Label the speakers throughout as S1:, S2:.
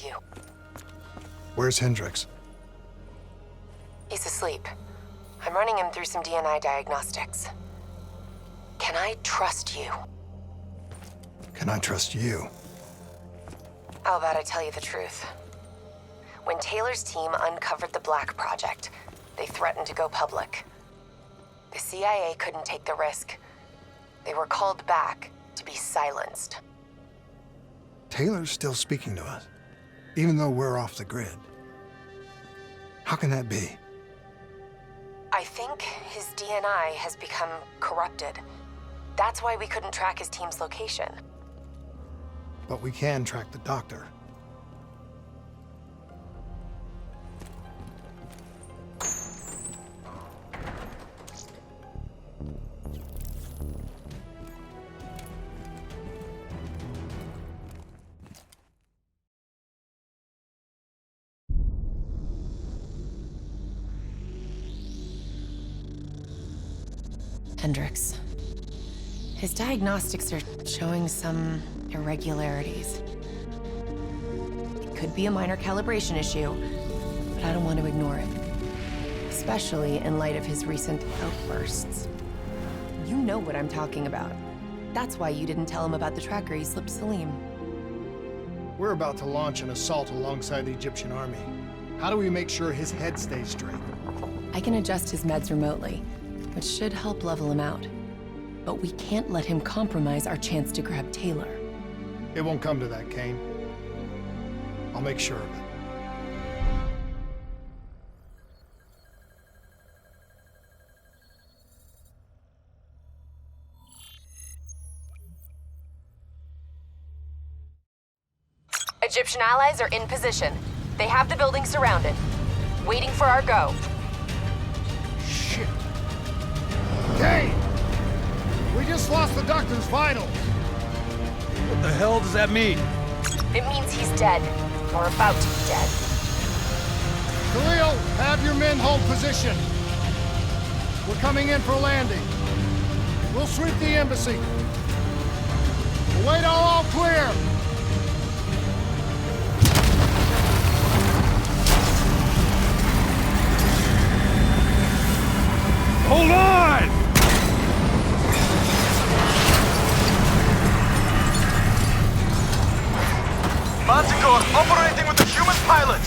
S1: you.
S2: Where's Hendricks?
S1: He's asleep. I'm running him through some DNI diagnostics. Can I trust you?
S2: Can I trust you?
S1: How about I tell you the truth? When Taylor's team uncovered the Black Project, they threatened to go public. The CIA couldn't take the risk. They were called back to be silenced.
S2: Taylor's still speaking to us, even though we're off the grid. How can that be?
S1: I think his DNI has become corrupted. That's why we couldn't track his team's location.
S2: But we can track the doctor.
S1: Hendricks. His diagnostics are showing some irregularities. It could be a minor calibration issue, but I don't want to ignore it. Especially in light of his recent outbursts. You know what I'm talking about. That's why you didn't tell him about the tracker he slipped Salim.
S2: We're about to launch an assault alongside the Egyptian army. How do we make sure his head stays straight?
S1: I can adjust his meds remotely, which should help level him out. But we can't let him compromise our chance to grab Taylor.
S2: It won't come to that, Kane. I'll make sure of it.
S1: Egyptian allies are in position. They have the building surrounded, waiting for our go.
S2: Shit. Kane! We just lost the doctor's vitals.
S3: What the hell does that mean?
S1: It means he's dead, or about to be dead.
S2: Khalil, have your men hold position. We're coming in for landing. We'll sweep the embassy. We'll wait all clear.
S3: Hold on!
S4: Manticore operating with a human pilot!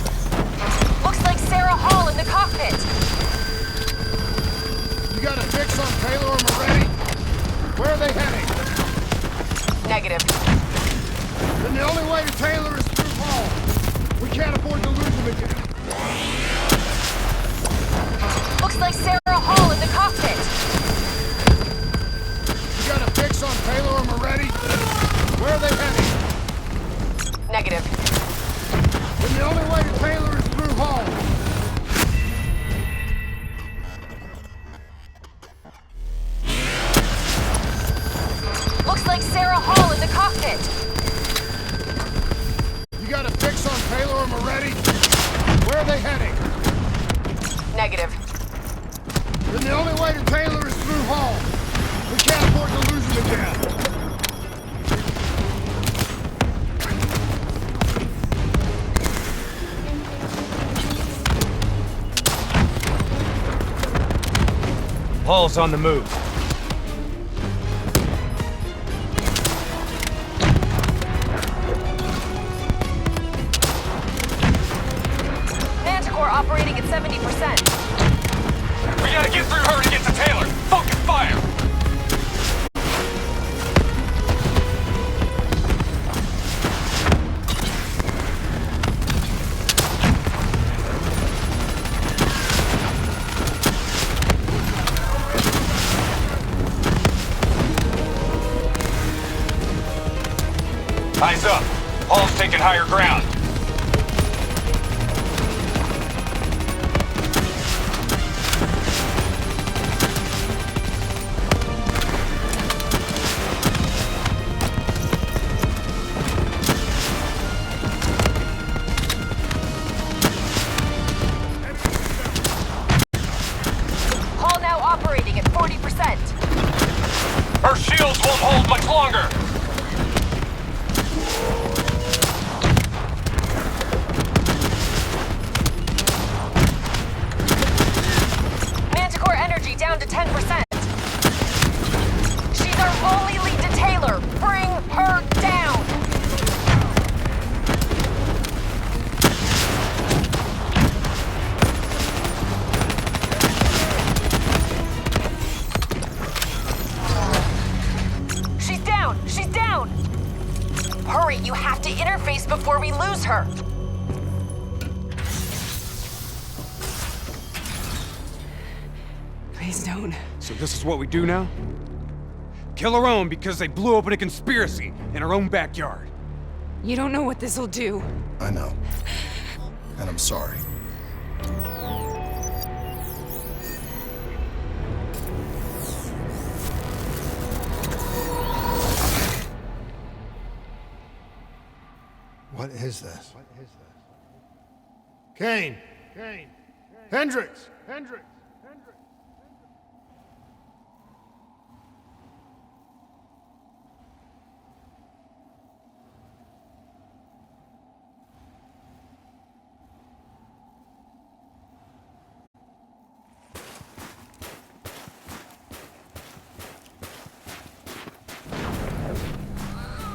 S1: Looks like Sarah Hall in the cockpit!
S2: You got a fix on Taylor and Moretti? Where are they heading?
S1: Negative.
S2: Then the only way to Taylor is through Hall. We can't afford to lose him again.
S1: Looks like Sarah Hall in the cockpit!
S2: You got a fix on Taylor and Moretti? Where are they heading?
S1: Negative.
S2: Then the only way to Taylor is through Hall.
S1: Looks like Sarah Hall in the cockpit!
S2: You got a fix on Taylor and Moretti? Where are they heading?
S1: Negative.
S2: Then the only way to Taylor is through Hall. We can't afford to lose him again.
S3: Hall's on the move.
S1: Manticore operating at 70%.
S3: We gotta get through her to get to Taylor! Focus fire! Eyes up! Hall's taking higher ground.
S1: Hall now operating at 40%.
S3: Her shields won't hold much longer!
S1: Bring her down! She's down! She's down! Hurry, you have to interface before we lose her!
S5: Please don't.
S6: So this is what we do now? Kill our own because they blew open a conspiracy in our own backyard.
S5: You don't know what this'll do.
S2: I know. And I'm sorry. What is this? Kane! Kane! Hendricks! Hendricks! Hendricks!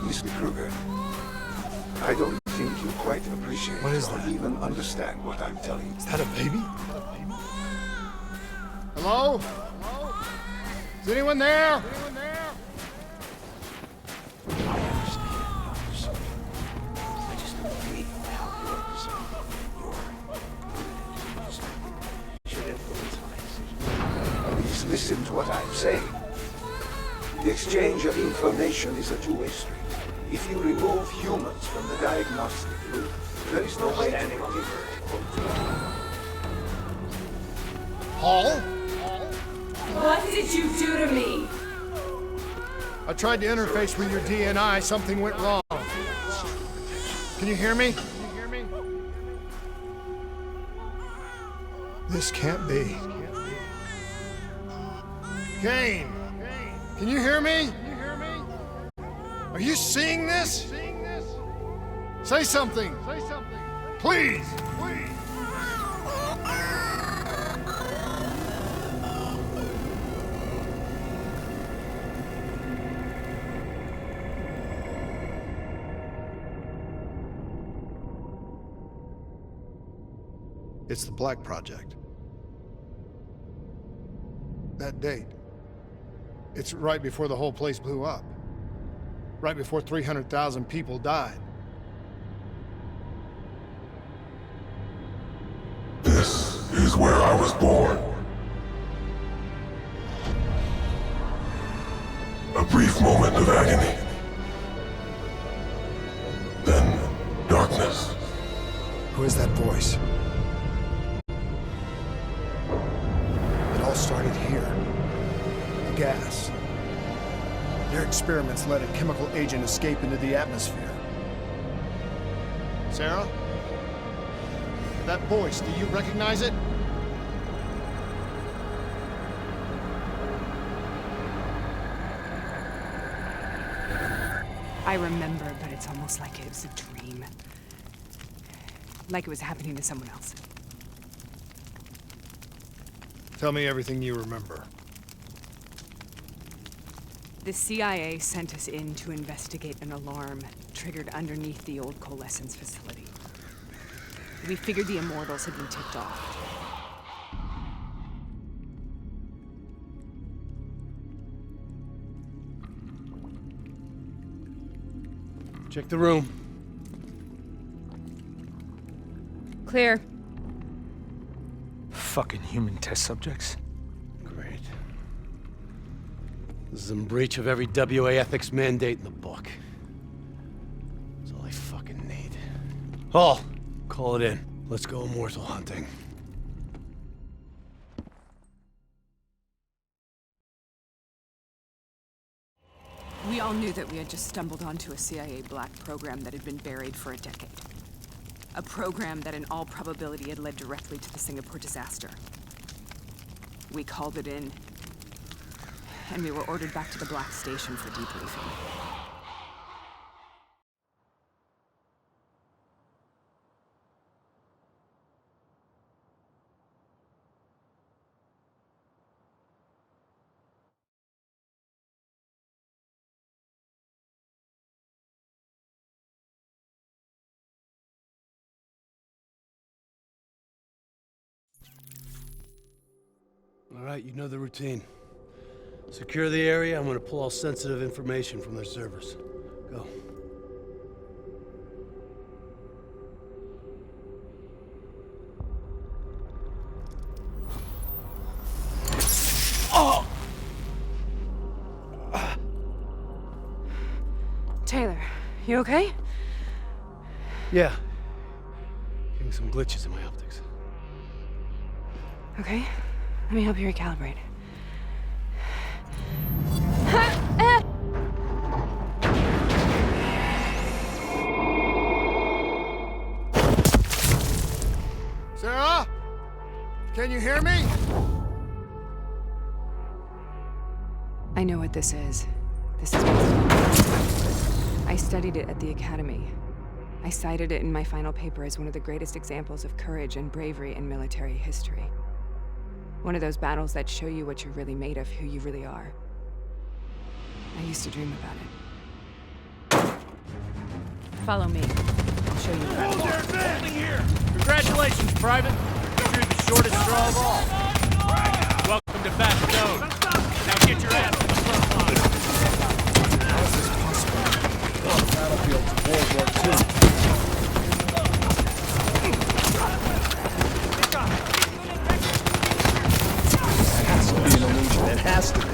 S7: Mr. Kruger, I don't think you quite appreciate
S2: What is
S7: or
S2: that?
S7: even understand what I'm telling you.
S2: Is that a baby? Hello? Hello? Is anyone there? Anyone there?
S7: I just don't believe how you understand your should influence my decision. Please listen to what I'm saying. The exchange of information is a two-way street. If you remove humans from the diagnostic loop, there is no way anyone can
S2: Paul?
S5: What did you do to me?
S2: I tried to interface with your DNI. Something went wrong. Can you hear me? Can you hear me? This can't be. Kane! Can you hear me? Can you hear me? Are you seeing this? Say something. Say something. Please. Please. It's the Black Project. That date. It's right before the whole place blew up. Right before 300,000 people died.
S7: This is where I was born. A brief moment of agony. Then darkness.
S2: Who is that voice? It all started here. The gas. Their experiments let a chemical agent escape into the atmosphere. Sarah? That voice, do you recognize it?
S5: I remember, but it's almost like it was a dream. Like it was happening to someone else.
S2: Tell me everything you remember.
S5: The CIA sent us in to investigate an alarm triggered underneath the old coalescence facility. We figured the Immortals had been tipped off.
S6: Check the room.
S5: Clear.
S8: Fucking human test subjects.
S9: Great. This is in breach of every WA ethics mandate in the book. That's all I fucking need. Hall, call it in. Let's go immortal hunting.
S5: We all knew that we had just stumbled onto a CIA black program that had been buried for a decade. A program that in all probability had led directly to the Singapore disaster. We called it in, and we were ordered back to the Black Station for debriefing.
S9: right, you know the routine. Secure the area. I'm gonna pull all sensitive information from their servers. Go.
S5: Taylor, you okay?
S9: Yeah. Getting some glitches in my optics.
S5: Okay, let me help you recalibrate.
S2: Sarah? Can you hear me?
S5: I know what this is. This is wisdom. I studied it at the Academy. I cited it in my final paper as one of the greatest examples of courage and bravery in military history. One of those battles that show you what you're really made of, who you really are. I used to dream about it. Follow me. I'll show you.
S3: Hold there, holding here!
S2: Congratulations, Private. You're the shortest straw of all.
S3: Welcome to Bastogne. Now get your ass to the front line.
S2: How is this possible? On the battlefield of World War II. It has to be an illusion. It has to be.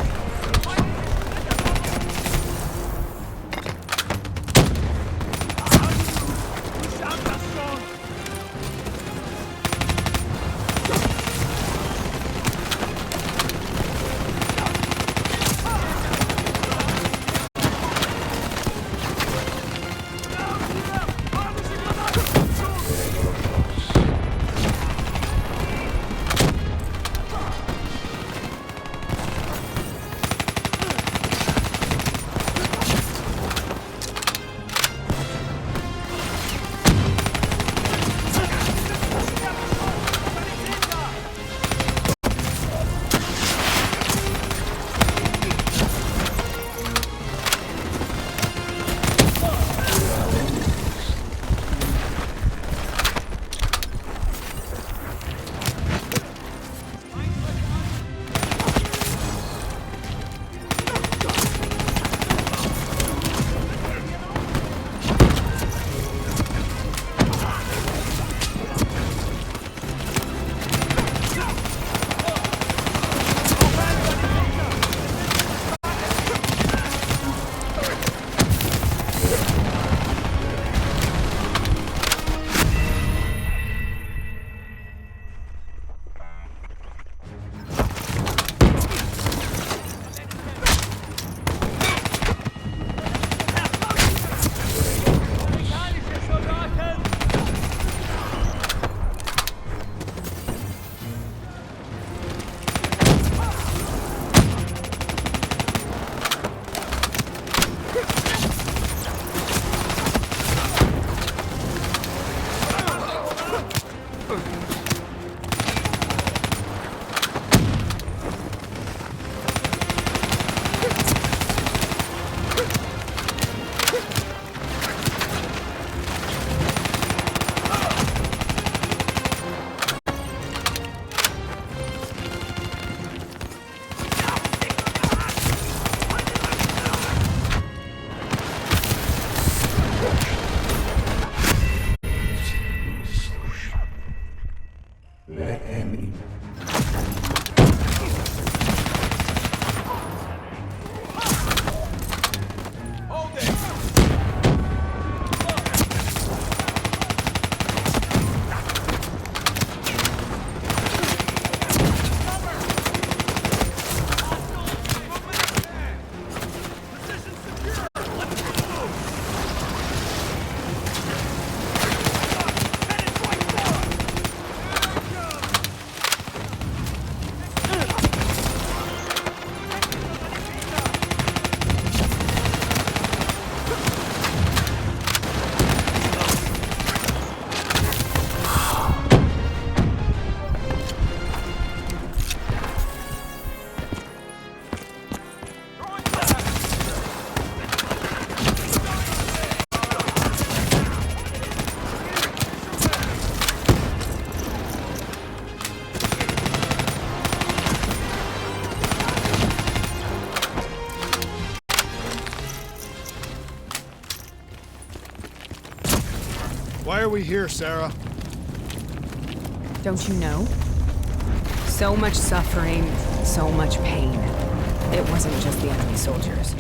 S2: Why are we here, Sarah?
S5: Don't you know? So much suffering, so much pain. It wasn't just the enemy soldiers.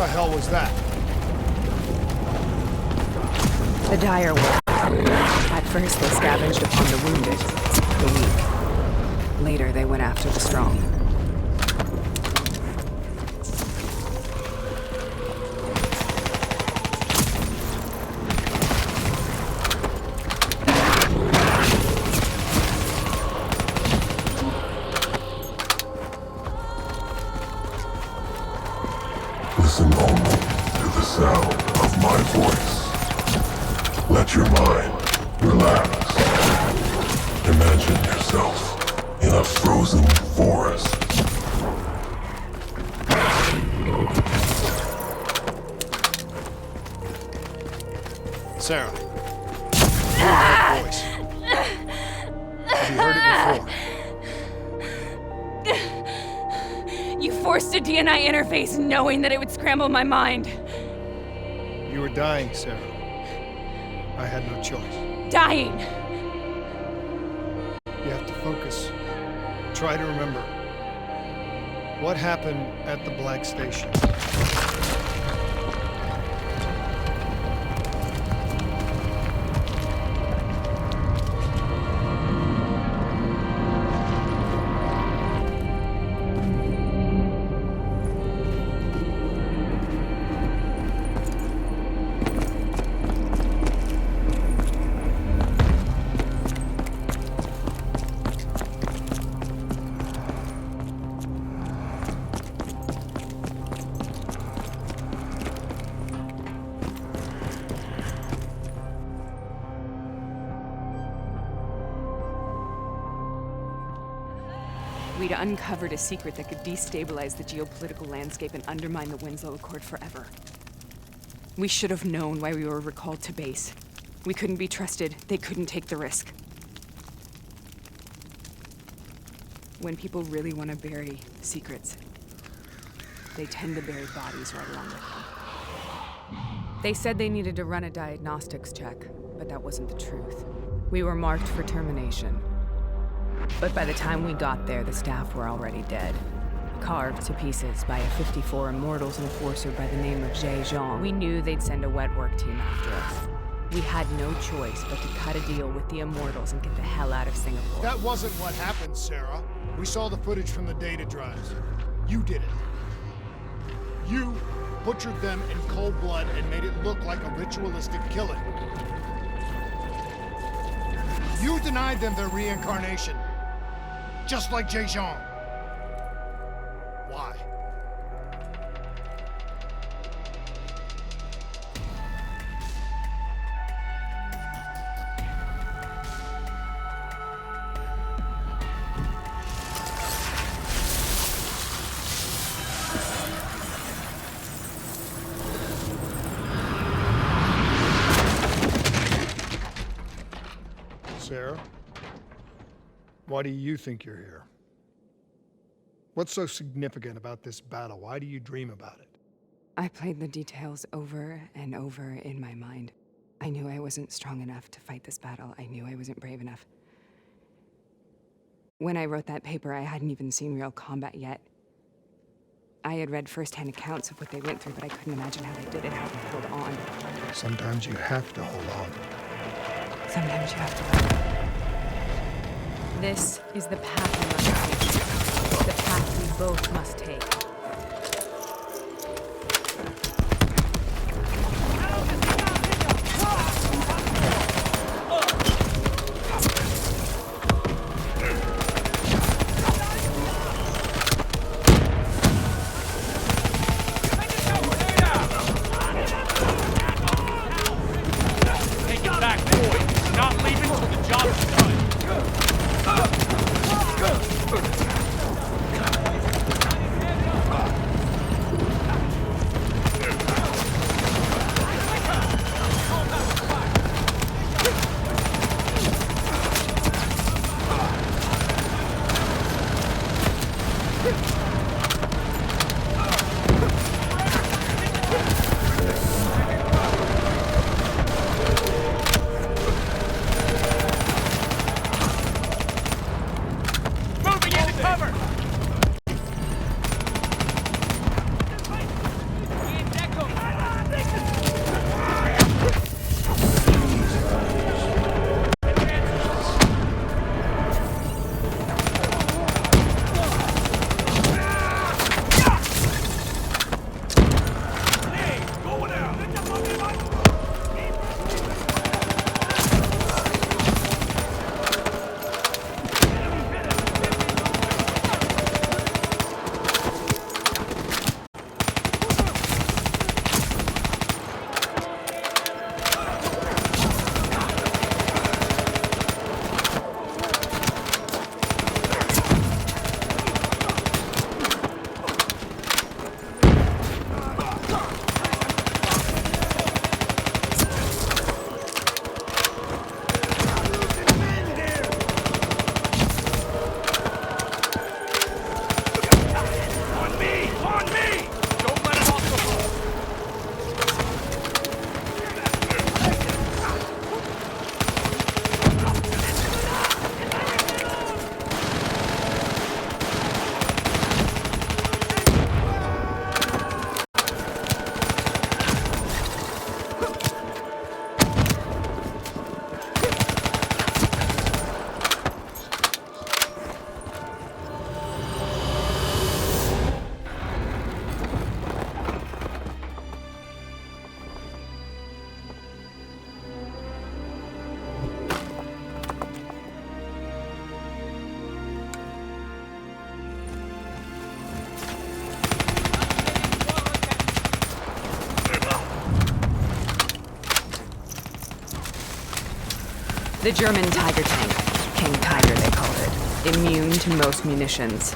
S2: What the hell was that?
S5: The dire wolf. At first they scavenged upon the wounded, the weak. Later they went after the strong.
S10: Listen only to the sound of my voice. Let your mind relax. Imagine yourself in a frozen forest.
S2: Sarah. You heard that voice. Have you heard it before?
S11: You forced a DNI interface knowing that it would scramble my mind.
S2: You were dying, Sarah. I had no choice.
S11: Dying.
S2: You have to focus. Try to remember. What happened at the Black Station?
S5: We'd uncovered a secret that could destabilize the geopolitical landscape and undermine the Winslow Accord forever. We should have known why we were recalled to base. We couldn't be trusted. They couldn't take the risk. When people really want to bury secrets, they tend to bury bodies right along with them. They said they needed to run a diagnostics check, but that wasn't the truth. We were marked for termination. But by the time we got there, the staff were already dead. Carved to pieces by a 54 Immortals enforcer by the name of Jay Jean. We knew they'd send a wet work team after us. We had no choice but to cut a deal with the Immortals and get the hell out of Singapore.
S2: That wasn't what happened, Sarah. We saw the footage from the data drives. You did it. You butchered them in cold blood and made it look like a ritualistic killing. You denied them their reincarnation. Just like Jay Jean. Why? Sarah? Why do you think you're here? What's so significant about this battle? Why do you dream about it?
S5: I played the details over and over in my mind. I knew I wasn't strong enough to fight this battle. I knew I wasn't brave enough. When I wrote that paper, I hadn't even seen real combat yet. I had read first-hand accounts of what they went through, but I couldn't imagine how they did it, how they held on.
S2: Sometimes you have to hold on.
S5: Sometimes you have to let go. This is the path we must take. The path we both must take.
S3: Take it back, boy. Not leaving till the job is done. Moving into cover! On me! On me! Don't let him off the hook!
S5: The German Tiger tank. King Tiger, they called it. Immune to most munitions.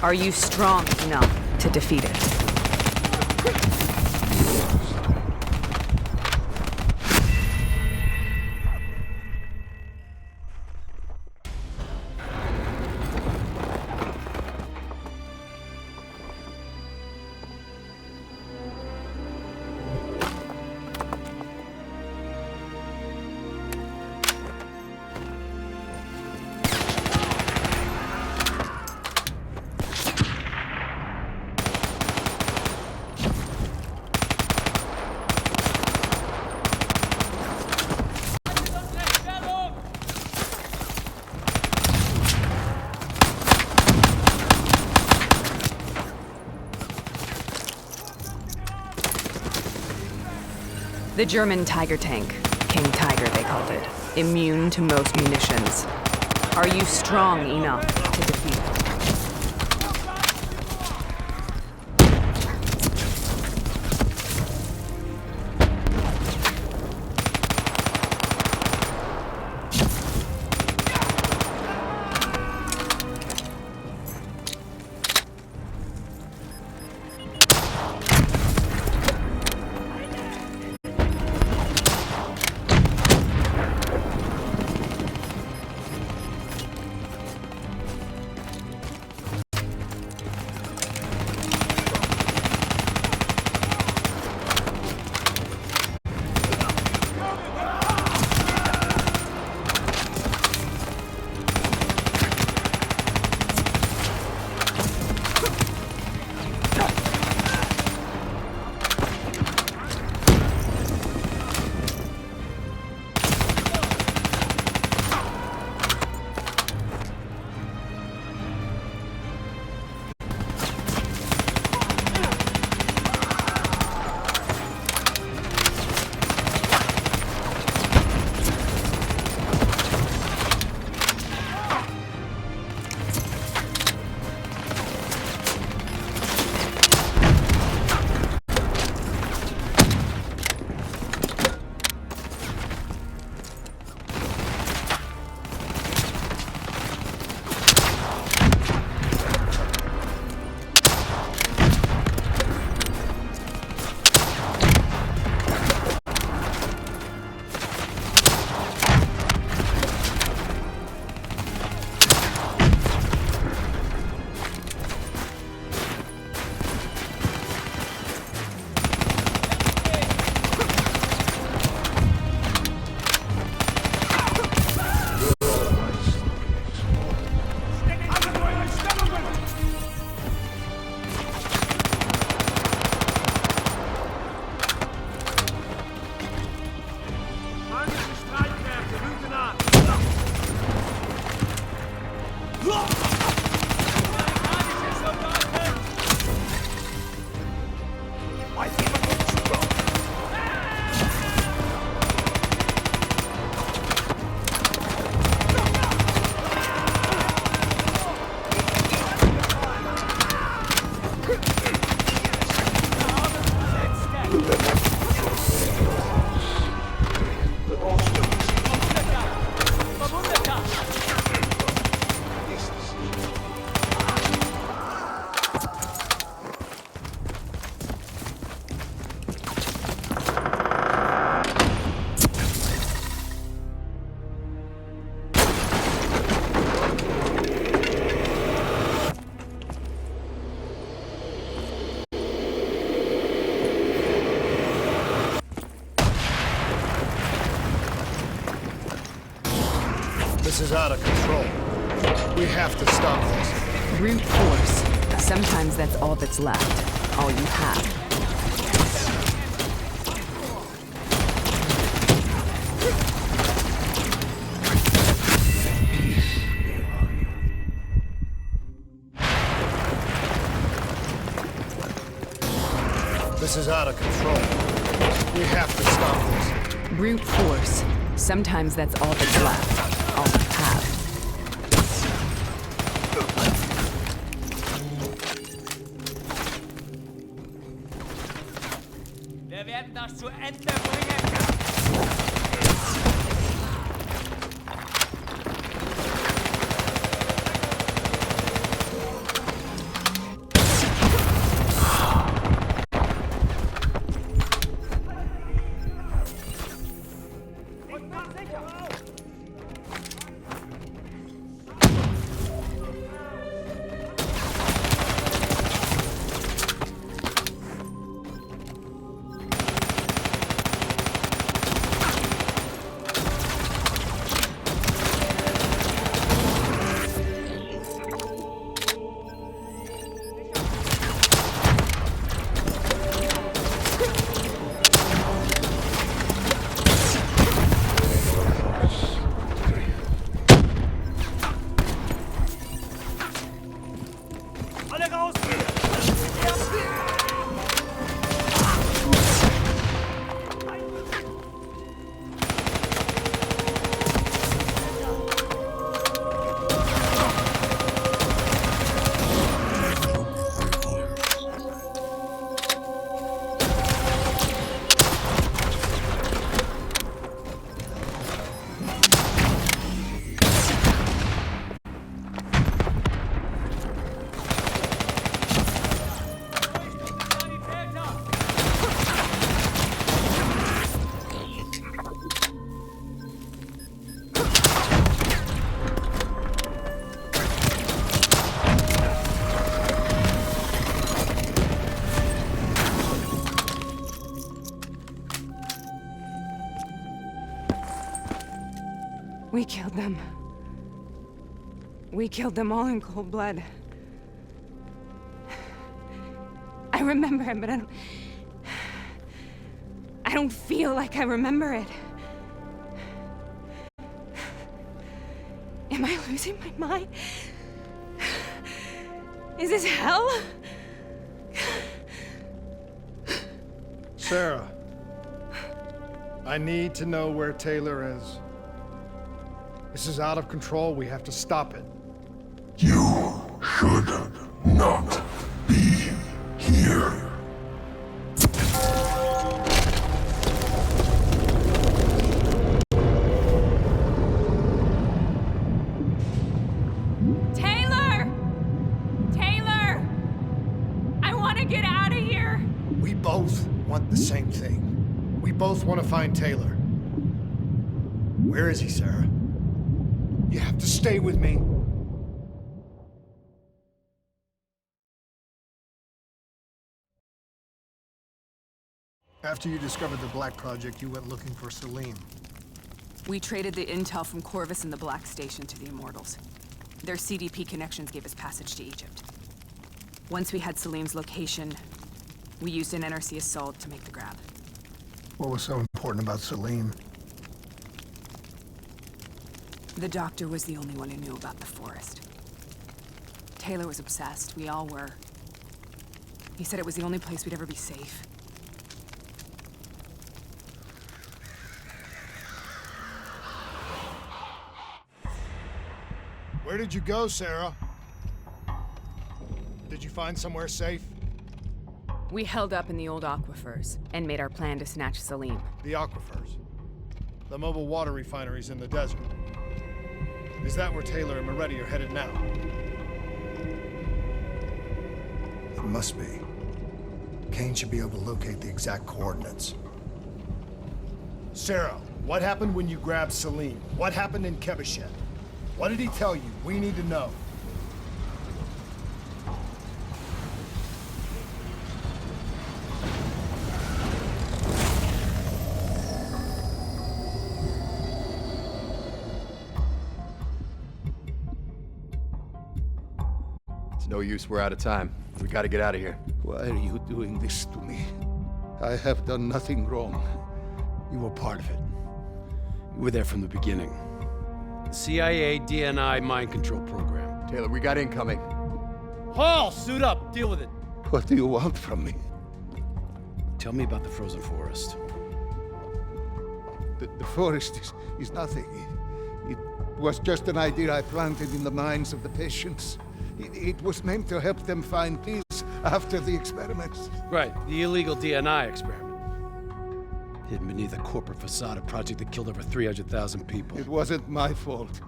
S5: Are you strong enough to defeat it? The German Tiger tank. King Tiger, they called it. Immune to most munitions. Are you strong enough to defeat it?
S2: This is out of control. We have to stop this.
S5: Brute force. Sometimes that's all that's left. All you have.
S2: This is out of control. We have to stop this.
S5: Brute force. Sometimes that's all that's left. All you have.
S3: Wir werden das zu Ende bringen.
S5: We killed them. We killed them all in cold blood. I remember it, but I don't feel like I remember it. Am I losing my mind? Is this hell?
S2: Sarah, I need to know where Taylor is. This is out of control. We have to stop it.
S10: You should not be here.
S11: Taylor! Taylor! I want to get out of here!
S2: We both want the same thing. We both want to find Taylor. Where is he, Sarah? You have to stay with me. After you discovered the Black Project, you went looking for Salim.
S5: We traded the intel from Corvus and the Black Station to the Immortals. Their CDP connections gave us passage to Egypt. Once we had Salim's location, we used an NRC assault to make the grab.
S2: What was so important about Salim?
S5: The doctor was the only one who knew about the forest. Taylor was obsessed. We all were. He said it was the only place we'd ever be safe.
S2: Where did you go, Sarah? Did you find somewhere safe?
S5: We held up in the old aquifers and made our plan to snatch Salim.
S2: The aquifers. The mobile water refineries in the desert. Is that where Taylor and Moretti are headed now? It must be. Kane should be able to locate the exact coordinates. Sarah, what happened when you grabbed Salim? What happened in Kebeshet? What did he tell you? We need to know.
S12: no use, we're out of time. We gotta get out of here.
S7: Why are you doing this to me? I have done nothing wrong.
S9: You were part of it. You were there from the beginning. CIA, DNI, mind control program.
S12: Taylor, we got incoming.
S9: Hall, suit up, deal with it.
S7: What do you want from me?
S9: Tell me about the frozen forest.
S7: The forest is nothing. It was just an idea I planted in the minds of the patients. It was meant to help them find peace after the experiments.
S9: Right, the illegal DNI experiment. Hidden beneath a corporate facade, a project that killed over 300,000 people.
S7: It wasn't my fault.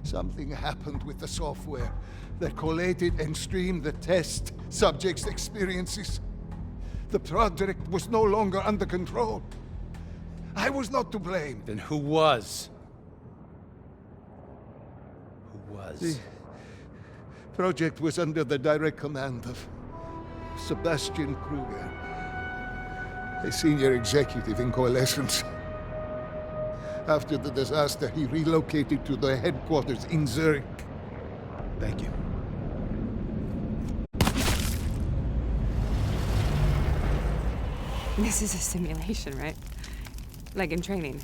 S7: Something happened with the software that collated and streamed the test subjects' experiences. The project was no longer under control. I was not to blame.
S9: Then who was? Who was?
S7: The project was under the direct command of Sebastian Kruger, a senior executive in Coalescence. After the disaster, he relocated to the headquarters in Zurich.
S9: Thank you.
S5: This is a simulation, right? Like in training.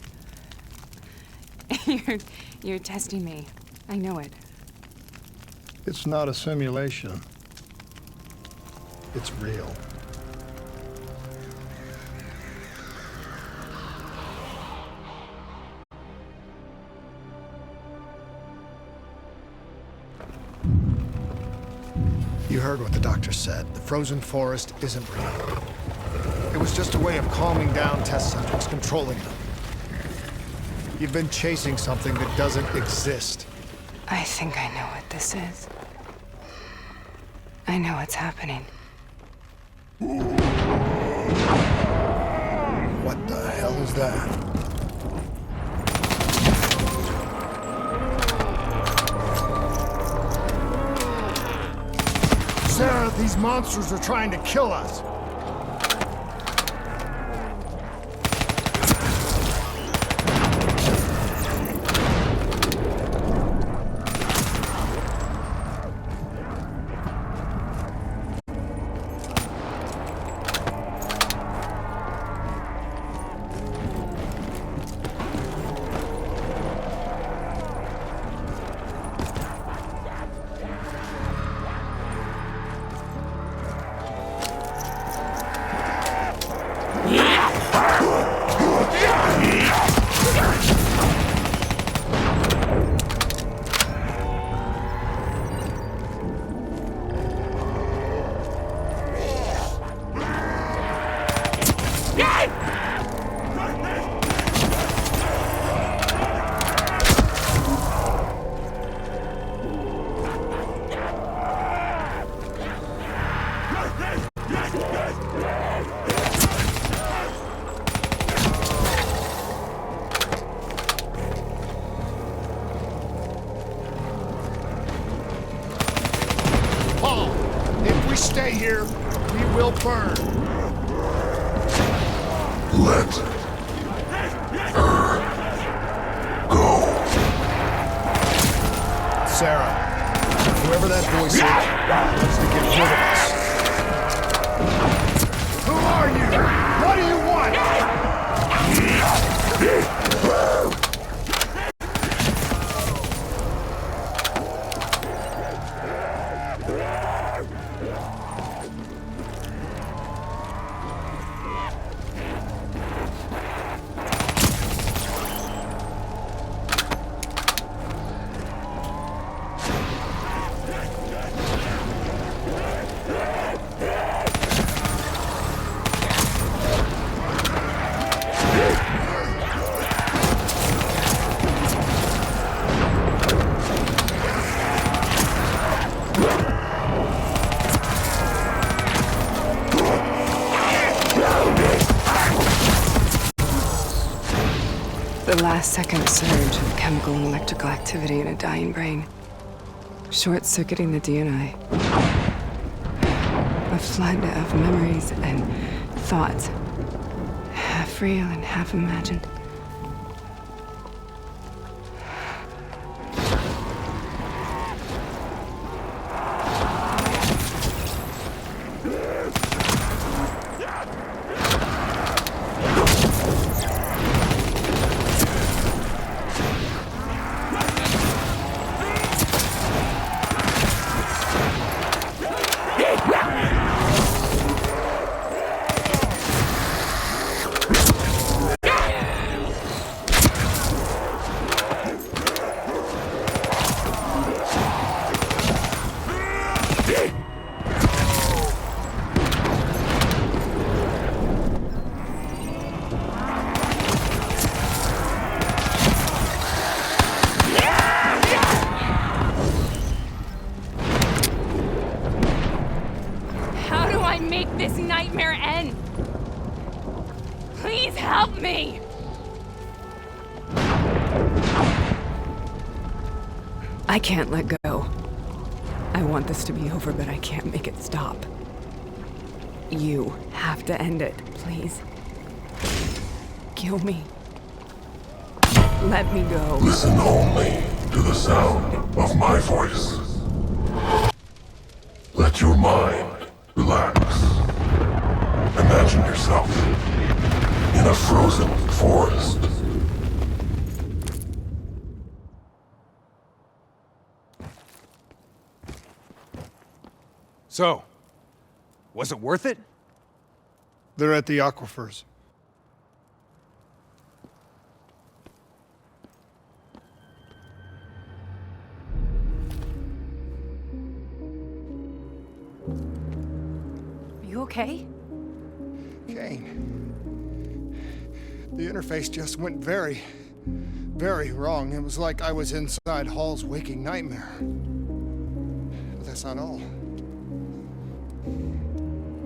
S5: You're testing me. I know it.
S2: It's not a simulation. It's real. You heard what the doctor said. The frozen forest isn't real. It was just a way of calming down test subjects, controlling them. You've been chasing something that doesn't exist.
S5: I think I know what this is. I know what's happening.
S2: What the hell is that? Sarah, these monsters are trying to kill us. Stay here, we will burn.
S10: Let her go.
S2: Sarah, whoever that voice is, wants to get rid of us. Who are you? What do you want?
S5: The last-second surge of chemical and electrical activity in a dying brain. Short-circuiting the DNI. A flood of memories and thoughts. Half real and half imagined.
S11: Help me!
S5: I can't let go. I want this to be over, but I can't make it stop. You have to end it, please. Kill me. Let me go.
S10: Listen only to the sound of my voice. Let your mind relax. Imagine yourself in a frozen forest.
S6: So, was it worth it?
S2: They're at the aquifers.
S1: Are you okay?
S2: Kane. The interface just went very, very wrong. It was like I was inside Hall's waking nightmare. But that's not all.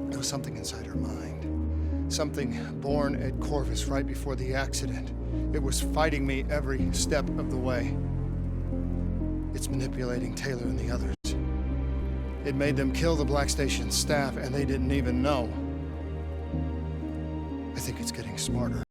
S2: There was something inside her mind. Something born at Corvus right before the accident. It was fighting me every step of the way. It's manipulating Taylor and the others. It made them kill the Black Station staff, and they didn't even know. I think it's getting smarter.